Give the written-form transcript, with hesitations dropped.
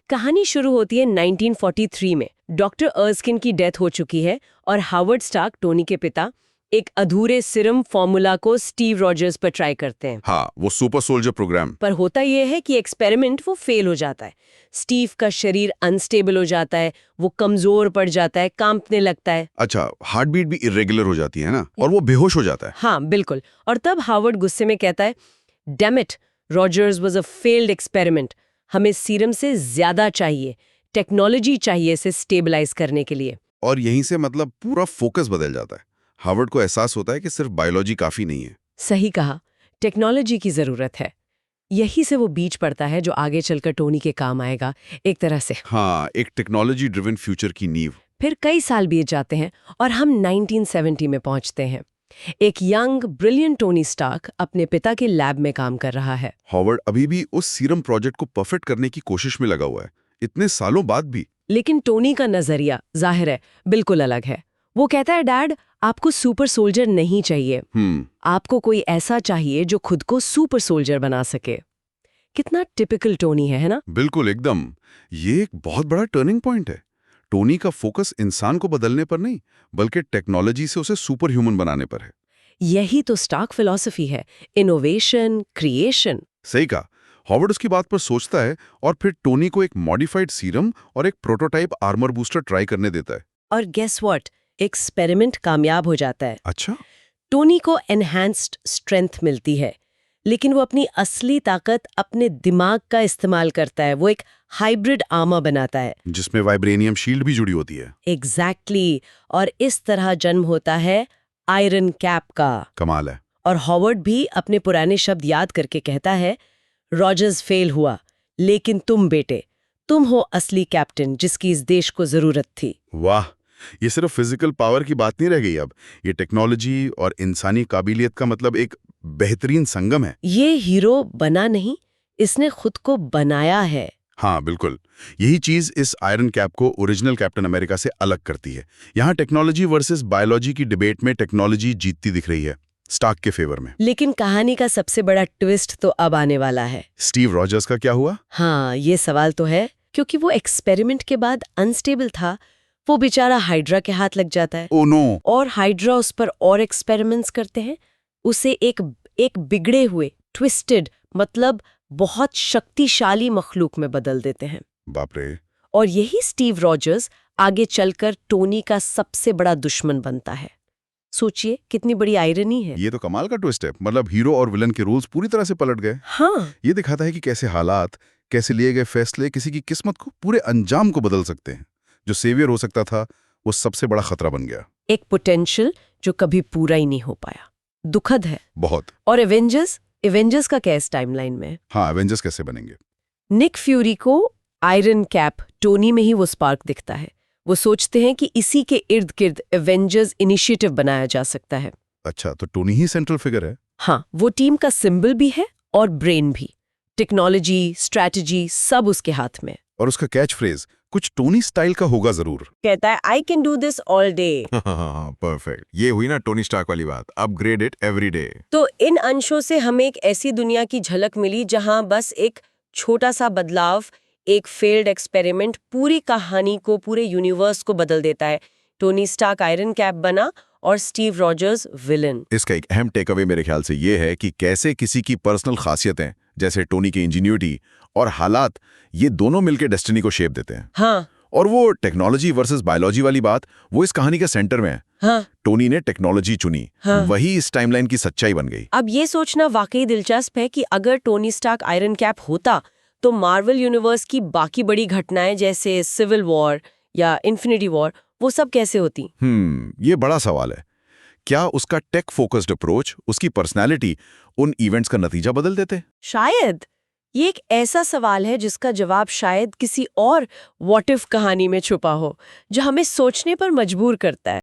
कहानी शुरू होती है 1943 में। डॉक्टर अर्स्किन की डेथ हो चुकी है और हावर्ड स्टार्क, टोनी के पिता, एक अधूरे सीरम फॉर्मूला को स्टीव रॉजर्स पर ट्राई करते हैं। हाँ, वो सुपर सोल्जर प्रोग्राम। पर होता यह है कि एक्सपेरिमेंट वो फेल हो जाता है। स्टीव का शरीर अनस्टेबल हो जाता है, वो कमजोर पड़ जाता है, कांपने लगता है। अच्छा, हार्ट बीट भी इरेगुलर हो जाती है ना, और वो बेहोश हो जाता है। हाँ बिल्कुल। और तब हावर्ड गुस्से में कहता है, damn it, Rogers was a failed experiment. हमें सीरम से ज्यादा चाहिए, टेक्नोलॉजी चाहिए इसे स्टेबलाइज करने के लिए। और यहीं से मतलब पूरा फोकस बदल जाता है। हार्वर्ड को एहसास होता है कि सिर्फ बायोलॉजी काफी नहीं है। सही कहा, टेक्नोलॉजी की जरूरत है। यही से वो बीज पड़ता है जो आगे चलकर टोनी के काम आएगा, एक तरह से। हाँ, एक टेक्नोलॉजी ड्रिवन फ्यूचर की नींव। फिर कई साल बीत जाते हैं और हम 1970 में पहुंचते हैं। एक यंग ब्रिलियंट टोनी स्टार्क अपने पिता के लैब में काम कर रहा है। हार्वर्ड अभी भी उस सीरम प्रोजेक्ट को परफेक्ट करने की कोशिश में लगा हुआ है, इतने सालों बाद भी। लेकिन टोनी का नजरिया जाहिर है बिल्कुल अलग है। वो कहता है, डैड, आपको सुपर सोल्जर नहीं चाहिए, आपको कोई ऐसा चाहिए जो खुद को सुपर सोल्जर बना सके। कितना टिपिकल टोनी है ना? बिल्कुल, एकदम। ये एक बहुत बड़ा टर्निंग पॉइंट है। टोनी का फोकस इंसान को बदलने पर नहीं, बल्कि टेक्नोलॉजी से उसे सुपर ह्यूमन बनाने पर है। यही तो स्टार्क फिलॉसफी है, इनोवेशन, क्रिएशन। सही कहा। हॉवर्ड उसकी बात पर सोचता है और फिर टोनी को एक मॉडिफाइड सीरम और एक प्रोटोटाइप आर्मर बूस्टर ट्राई करने देता है। और गेस व्हाट, एक्सपेरिमेंट कामयाब हो जाता है। अच्छा। टोनी को एनहांस्ड स्ट्रेंथ मिलती है, लेकिन वो अपनी असली ताकत अपने दिमाग का इस्तेमाल करता है। वो एक हाइब्रिड आर्मर बनाता है जिसमें वाइब्रेनियम शील्ड भी जुड़ी होती है। एग्जैक्टली और इस तरह जन्म होता है आयरन कैप का। कमाल है। और हॉवर्ड भी अपने पुराने शब्द याद करके कहता है, रॉजर्स फेल हुआ, लेकिन तुम बेटे, तुम हो असली कैप्टन जिसकी इस देश को जरूरत थी। वाह, ये सिर्फ फिजिकल पावर की बात नहीं रह गई अब। ये टेक्नोलॉजी और इंसानी काबिलियत का मतलब एक बेहतरीन संगम है। ये हीरो बना नहीं, इसने खुद को बनाया है। हाँ बिल्कुल, यही चीज इस आयरन कैप को ओरिजिनल कैप्टन अमेरिका से अलग करती है। यहाँ टेक्नोलॉजी वर्सेस बायोलॉजी की डिबेट में टेक्नोलॉजी जीतती दिख रही है, स्टार्क के फेवर में। लेकिन कहानी का सबसे बड़ा ट्विस्ट तो अब आने वाला है। स्टीव रॉजर्स का क्या हुआ? हाँ, ये सवाल तो है, क्योंकि वो एक्सपेरिमेंट के बाद अनस्टेबल था। वो बेचारा हाइड्रा के हाथ लग जाता है। Oh no. और हाइड्रा उस पर और एक्सपेरिमेंट्स करते हैं, उसे एक बिगड़े हुए, ट्विस्टेड, मतलब बहुत शक्तिशाली मखलूक में बदल देते हैं। बाप रे। और यही स्टीव रॉजर्स आगे चलकर टोनी का सबसे बड़ा दुश्मन बनता है। सोचिए कितनी बड़ी आयरनी है। ये तो कमाल का ट्विस्ट है। मतलब हीरो और विलन के रोल्स पूरी तरह से पलट गए। हाँ, ये दिखाता है कि कैसे हालात, कैसे लिए गए फैसले किसी की किस्मत को, पूरे अंजाम को बदल सकते हैं। जो सेवियर हो सकता था, वो सबसे बड़ा खतरा बन गया। एक पोटेंशियल जो कभी पूरा ही नहीं हो पाया। दुखद है बहुत। और एवेंजर्स का क्या इस टाइमलाइन में? हाँ, एवेंजर्स कैसे बनेंगे? निक फ्यूरी को आयरन कैप टोनी में ही वो स्पार्क दिखता है। वो सोचते हैं कि इसी के इर्द गिर्द एवेंजर्स इनिशिएटिव बनाया जा सकता है। अच्छा, तो टोनी ही सेंट्रल फिगर है। हाँ, वो टीम का सिंबल भी है और ब्रेन भी। टेक्नोलॉजी, स्ट्रैटेजी सब उसके हाथ में। और उसका कैच फ्रेज कुछ टोनी स्टाइल का होगा जरूर। कहता है, I can do this all day. Perfect. ये हुई ना टोनी स्टार्क वाली बात, अपग्रेड इट एवरी डे। तो इन अंशों से हमें एक ऐसी दुनिया की झलक मिली जहां बस एक छोटा सा बदलाव, एक फेल्ड एक्सपेरिमेंट पूरी कहानी को, पूरे यूनिवर्स को बदल देता है। टोनी स्टार्क आयरन कैप बना और स्टीव रॉजर्स विलन। इसका एक अहम टेक अवे मेरे ख्याल से ये है कि कैसे किसी की पर्सनल खासियतें, जैसे टोनी की इंजीन्यूटी और हालात, ये दोनों मिलकर डेस्टिनी को शेप देते हैं। हाँ, और वो टेक्नोलॉजी वर्सेस बायोलॉजी वाली बात, वो इस कहानी के सेंटर में है। हाँ, टोनी ने टेक्नोलॉजी चुनी, हाँ। वही इस टाइमलाइन की सच्चाई बन गई। अब ये सोचना वाकई दिलचस्प है कि अगर टोनी स्टार्क आयरन कैप होता तो मार्वल यूनिवर्स की बाकी बड़ी घटनाएं जैसे सिविल वॉर या इन्फिनिटी वॉर, वो सब कैसे होती? ये बड़ा सवाल है। क्या उसका टेक फोकस्ड अप्रोच, उसकी पर्सनैलिटी उन इवेंट्स का नतीजा बदल देते? शायद। ये एक ऐसा सवाल है जिसका जवाब शायद किसी और व्हाट इफ कहानी में छुपा हो, जो हमें सोचने पर मजबूर करता है।